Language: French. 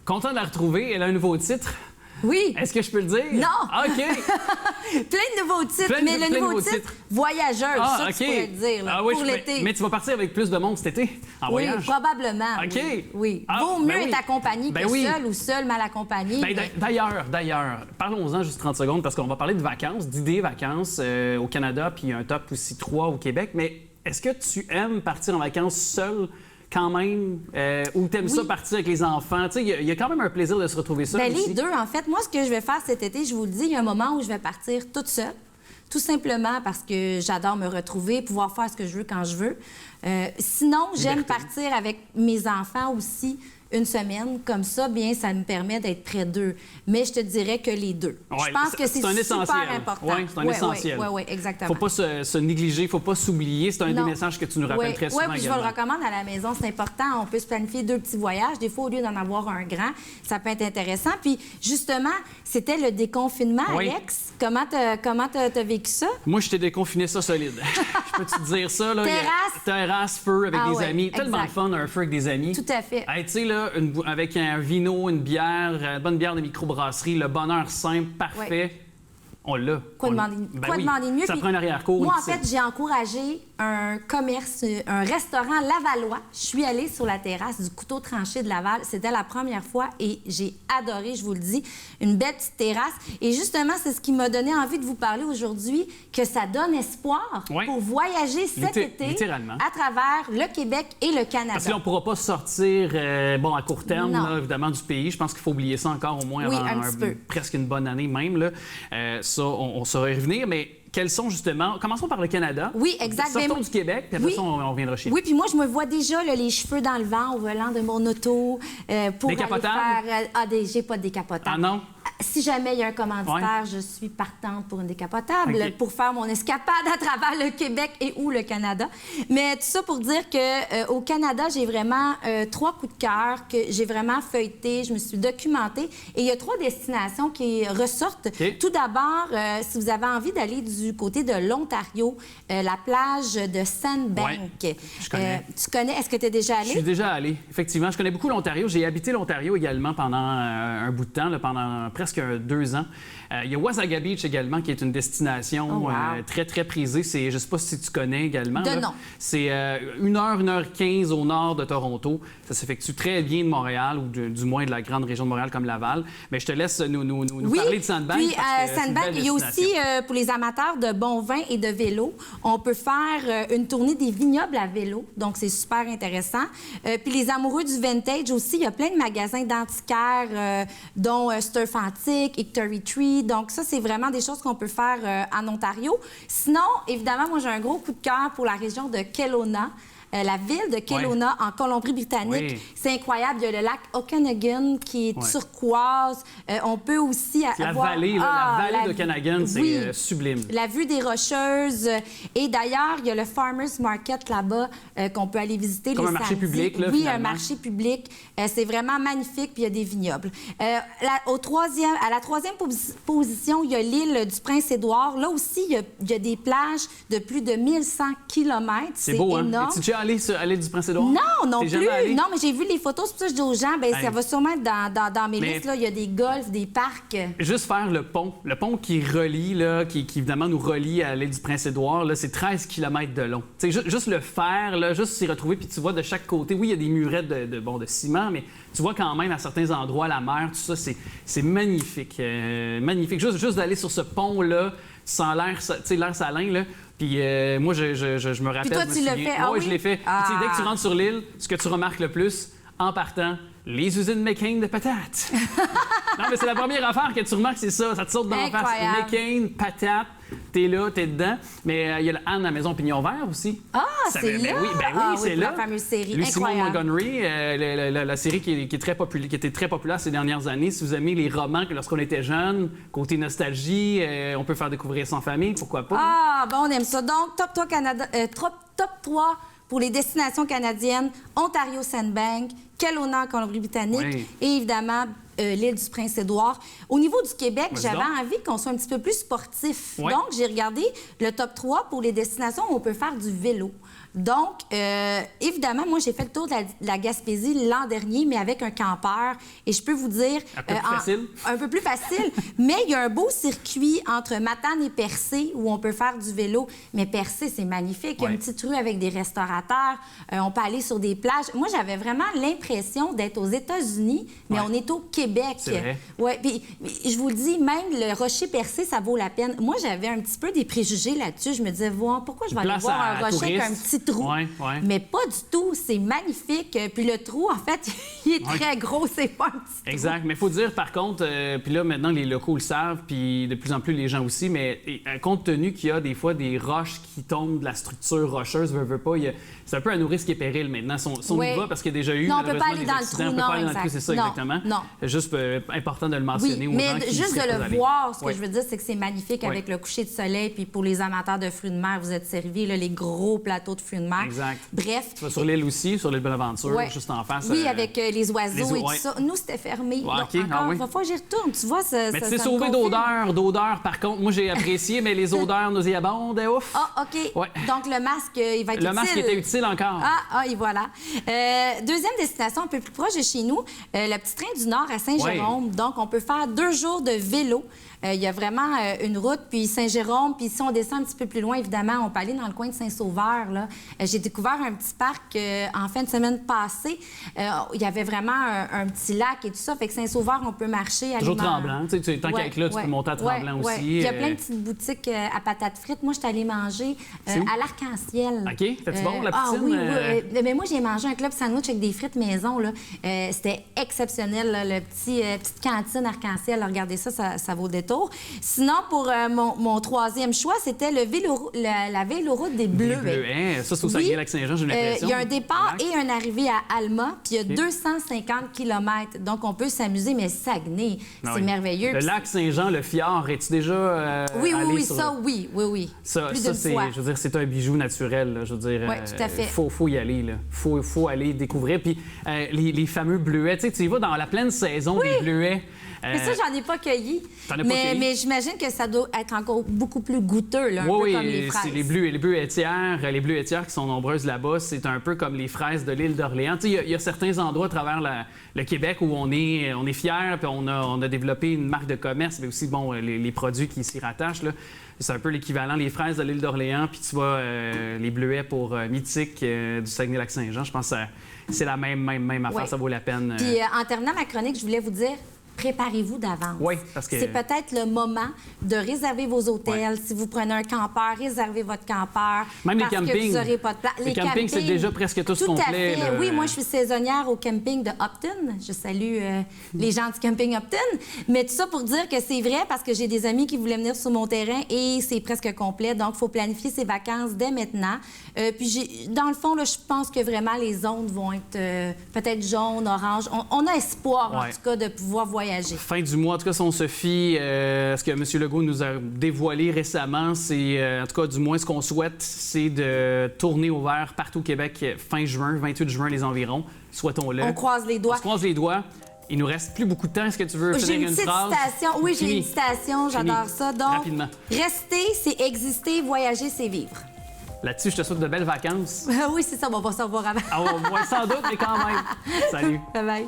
Content de la retrouver. Elle a un nouveau titre. Oui. Est-ce que je peux le dire? Non. Ah, OK. Plein de nouveaux titres, mais le nouveau titre, voyageuse, ça OK. tu pourrais le dire, là, oui, pour l'été. Mais tu vas partir avec plus de monde cet été, en voyage? Oui, probablement. OK. Oui. Ah, Vaut mieux ben oui. être accompagné Ben que oui. seul ou seul mal accompagné. Ben, d'ailleurs, parlons-en juste 30 secondes parce qu'on va parler de vacances, d'idées vacances au Canada, puis un top aussi 3 au Québec. Mais est-ce que tu aimes partir en vacances seul quand même, ou t'aimes ça partir avec les enfants? Tu sais, il y a quand même un plaisir de se retrouver seul aussi. Les deux, en fait. Moi, ce que je vais faire cet été, je vous le dis, il y a un moment où je vais partir toute seule. Tout simplement parce que j'adore me retrouver, pouvoir faire ce que je veux quand je veux. Sinon, j'aime partir avec mes enfants aussi une semaine. Comme ça, bien, ça me permet d'être près d'eux. Mais je te dirais que les deux. Ouais, je pense que c'est un super essentiel. important. Oui, c'est un essentiel. Oui, exactement. Faut pas se négliger, faut pas s'oublier. C'est un des messages que tu nous rappelles très souvent. Oui, puis je vous le recommande à la maison, c'est important. On peut se planifier 2 petits voyages. Des fois, au lieu d'en avoir un grand, ça peut être intéressant. Puis, justement, c'était le déconfinement, Alex. Comment t'as vécu ça? Moi, je t'ai déconfiné ça solide. Je peux te dire ça, là. Terrasse, feu avec des amis. Tellement de fun, un feu avec des amis. Tout à fait. Hey, tu sais, là, avec un vino, une bière, une bonne bière de microbrasserie, le bonheur simple, parfait. Ouais. On l'a. Quoi demander de mieux? Ça prend un arrière-cour. Moi, en fait, j'ai encouragé un commerce, un restaurant lavallois. Je suis allée sur la terrasse du Couteau Tranché de Laval. C'était la première fois et j'ai adoré, je vous le dis, une belle petite terrasse. Et justement, c'est ce qui m'a donné envie de vous parler aujourd'hui, que ça donne espoir pour voyager cet été à travers le Québec et le Canada. Parce qu'on ne pourra pas sortir à court terme, là, évidemment, du pays. Je pense qu'il faut oublier ça encore au moins avant presque une bonne année même. Là. Ça, on saura y revenir, mais quels sont justement... Commençons par le Canada. Oui, exactement. Sortons du Québec, puis après ça, on reviendra chez nous. Oui, puis moi, je me vois déjà là, les cheveux dans le vent au volant de mon auto pour aller faire... j'ai pas de décapotable. Ah non? Si jamais il y a un commanditaire, je suis partante pour une décapotable pour faire mon escapade à travers le Québec et ou le Canada. Mais tout ça pour dire que au Canada, j'ai vraiment 3 coups de cœur que j'ai vraiment feuilleté, je me suis documentée et il y a 3 destinations qui ressortent. Tout d'abord, si vous avez envie d'aller du côté de l'Ontario, la plage de Sandbank. Je connais. Tu connais? Est-ce que tu es déjà allé? Je suis déjà allé, effectivement. Je connais beaucoup l'Ontario. J'ai habité l'Ontario également pendant un bout de temps, là, pendant presque 2 ans. Il y a Wasaga Beach également, qui est une destination très, très prisée. Je ne sais pas si tu connais également. De nom. C'est 1h15 au nord de Toronto. Ça s'effectue très bien de Montréal, ou du moins de la grande région de Montréal comme Laval. Mais je te laisse nous parler de Sandbank. Puis, Sandbank, il y a aussi, pour les amateurs de bon vin et de vélo, on peut faire une tournée des vignobles à vélo. Donc, c'est super intéressant. Puis, les amoureux du vintage aussi, il y a plein de magasins d'antiquaires, dont Sturf Antique, Hickory Tree. Donc, ça, c'est vraiment des choses qu'on peut faire en Ontario. Sinon, évidemment, moi, j'ai un gros coup de cœur pour la région de Kelowna. La ville de Kelowna, en Colombie-Britannique. C'est incroyable. Il y a le lac Okanagan qui est turquoise. On peut aussi avoir... La vallée, la vallée d'Okanagan, c'est sublime. La vue des Rocheuses. Et d'ailleurs, il y a le Farmers Market là-bas qu'on peut aller visiter comme les un marché samedis. public, là, oui, finalement. un marché public. C'est vraiment magnifique, puis il y a des vignobles. À la 3e position, il y a l'île du Prince-Édouard. Là aussi, il y a des plages de plus de 1100 km. C'est beau, énorme. Es-tu déjà allé à l'île du Prince-Édouard? Non plus. Non, mais j'ai vu les photos. C'est pour ça que je dis aux gens, ça va sûrement être dans mes listes. Là. Il y a des golfs, des parcs. Juste faire le pont qui relie, là, qui évidemment nous relie à l'île du Prince-Édouard, là, c'est 13 km de long. Juste le faire, là, juste s'y retrouver, puis tu vois de chaque côté, oui, il y a des murettes de ciment, mais tu vois quand même à certains endroits la mer, tout ça, c'est magnifique. Magnifique. Juste d'aller sur ce pont-là, sans l'air salin, là. Puis moi, je me rappelle... Puis toi, tu l'as fait? Oui, je l'ai fait. Dès que tu rentres sur l'île, ce que tu remarques le plus, en partant, les usines McCain de patates. Non, mais c'est la première affaire que tu remarques, c'est ça. Ça te saute d'en face. McCain, patates, t'es là, t'es dedans. Mais il y a Anne à la Maison Pignon Vert aussi. Ah, c'est là? Oui, c'est là. La fameuse série. Lui, Simon incroyable. Montgomery, la série qui était très populaire ces dernières années. Si vous aimez les romans que lorsqu'on était jeune, côté nostalgie, on peut faire découvrir sans famille, pourquoi pas? Ah, bon, on aime ça. Donc, top 3 Canada, top 3 pour les destinations canadiennes, Ontario Sandbank, Kelowna en Colombie-Britannique et évidemment l'île du Prince-Édouard. Au niveau du Québec, j'avais envie qu'on soit un petit peu plus sportif. Donc, j'ai regardé le top 3 pour les destinations où on peut faire du vélo. Donc, évidemment, moi, j'ai fait le tour de la Gaspésie l'an dernier, mais avec un campeur. Et je peux vous dire... Un peu plus facile. Un peu plus facile. Mais il y a un beau circuit entre Matane et Percé où on peut faire du vélo. Mais Percé, c'est magnifique. Il y a une petite rue avec des restaurateurs. On peut aller sur des plages. Moi, j'avais vraiment l'impression d'être aux États-Unis, mais on est au Québec. C'est vrai. Ouais, puis je vous le dis, même le rocher Percé, ça vaut la peine. Moi, j'avais un petit peu des préjugés là-dessus. Je me disais, pourquoi je vais aller voir un rocher avec un petit trou? Mais pas du tout. C'est magnifique. Puis le trou, en fait, il est très gros. C'est pas un petit trou. Exact. Mais il faut dire, par contre, puis là, maintenant, les locaux le savent, puis de plus en plus, les gens aussi, mais compte tenu qu'il y a des fois des roches qui tombent de la structure rocheuse, veut pas, c'est un peu à nos risques et périls maintenant. Si on y va, parce qu'il y a déjà eu, non, on peut pas aller des dans accidents, le trou, on peut pas aller dans le trou, c'est ça, exactement. Non. C'est juste important de le mentionner aux gens mais qui juste seraient de pas le allés. voir, ce que je veux dire, c'est que c'est magnifique avec le coucher de soleil, puis pour les amateurs de fruits de mer, vous êtes servis, là, les gros plateaux de fruits de mer. Exact. Bref. Tu vas sur l'île aussi, sur l'île Bonaventure, juste en face. Oui, avec les oiseaux et tout ça. Nous, c'était fermé. Ouais, Donc, OK. encore, il va falloir que j'y retourne. Tu vois, ça. Mais ça, tu t'es ça sauvé me confirme. d'odeur, par contre. Moi, j'ai apprécié, mais les odeurs nauséabondes, ouf. Ah, OK. Ouais. Donc, le masque, il va être utile. Le masque était utile encore. Et voilà. Deuxième destination, un peu plus proche de chez nous, le Petit Train du Nord à Saint-Jérôme. Donc, on peut faire 2 jours de vélo. Il y a vraiment une route, puis Saint-Jérôme, puis si on descend un petit peu plus loin, évidemment, on peut aller dans le coin de Saint-Sauveur. Là. J'ai découvert un petit parc en fin de semaine passée. Il y avait vraiment un petit lac et tout ça. Fait que Saint-Sauveur, on peut marcher. Toujours Tremblant. Tu sais, tant qu'à être là, tu peux monter à Tremblant aussi. Puis il y a plein de petites boutiques à patates frites. Moi, je suis allée manger à l'Arc-en-Ciel. OK. Fais-tu bon, la poutine? Oui. Mais moi, j'ai mangé un club sandwich avec des frites maison. Là. C'était exceptionnel. Là, petite cantine Arc-en-Ciel. Regardez ça, ça vaut le détour. Sinon, pour mon troisième choix, c'était la véloroute des Bleuets. Ça, c'est au Saguenay-Lac-Saint-Jean, j'ai l'impression. Il y a un départ et une arrivée à Alma, puis il y a 250 km. Donc, on peut s'amuser, mais Saguenay, c'est merveilleux. Le lac Saint-Jean, le fjord, es-tu déjà Oui, sur... ça, oui. Ça, plus ça d'une fois. je veux dire, c'est un bijou naturel. Là, je veux dire, oui, tout à fait. Faut y aller. Là. Faut aller découvrir. Puis les fameux bleuets, tu sais, tu y vas dans la pleine saison des bleuets. Mais ça, j'en ai pas cueilli. Mais j'imagine que ça doit être encore beaucoup plus goûteux, là, un peu comme les fraises. C'est les bleuetières qui sont nombreuses là-bas, c'est un peu comme les fraises de l'île d'Orléans. Tu sais, il y a certains endroits à travers le Québec où on est fiers, puis on a développé une marque de commerce, mais aussi, bon, les produits qui s'y rattachent, là. C'est un peu l'équivalent, les fraises de l'île d'Orléans, puis tu vois, les bleuets pour Mythique du Saguenay-Lac-Saint-Jean. Je pense que c'est la même affaire, ça vaut la peine. Puis en terminant ma chronique, je voulais vous dire, préparez-vous d'avance. Oui, parce que... C'est peut-être le moment de réserver vos hôtels. Si vous prenez un campeur, réservez votre campeur. Même parce les campings. que vous n'aurez pas de place. Les campings, c'est déjà presque tous complets. Tout à fait. Oui, moi, je suis saisonnière au camping de Upton. Je salue les gens du camping Upton. Mais tout ça pour dire que c'est vrai parce que j'ai des amis qui voulaient venir sur mon terrain et c'est presque complet. Donc, il faut planifier ses vacances dès maintenant. Puis, dans le fond, là, je pense que vraiment les zones vont être peut-être jaunes, oranges. On a espoir, en tout cas, de pouvoir voyager. Fin du mois, en tout cas, si on se fie à ce que M. Legault nous a dévoilé récemment, c'est, en tout cas, du moins, ce qu'on souhaite, c'est de tourner au vert partout au Québec fin juin, 28 juin, les environs. Souhaitons-le. On croise les doigts. On se croise les doigts. Il nous reste plus beaucoup de temps. Est-ce que tu veux finir une phrase? Oui, j'ai une citation. J'adore ça. Donc, rapidement. Rester, c'est exister. Voyager, c'est vivre. Là-dessus, je te souhaite de belles vacances. Oui, c'est ça. On va pas se revoir avant. On va sans doute, mais quand même. Salut. Bye-bye.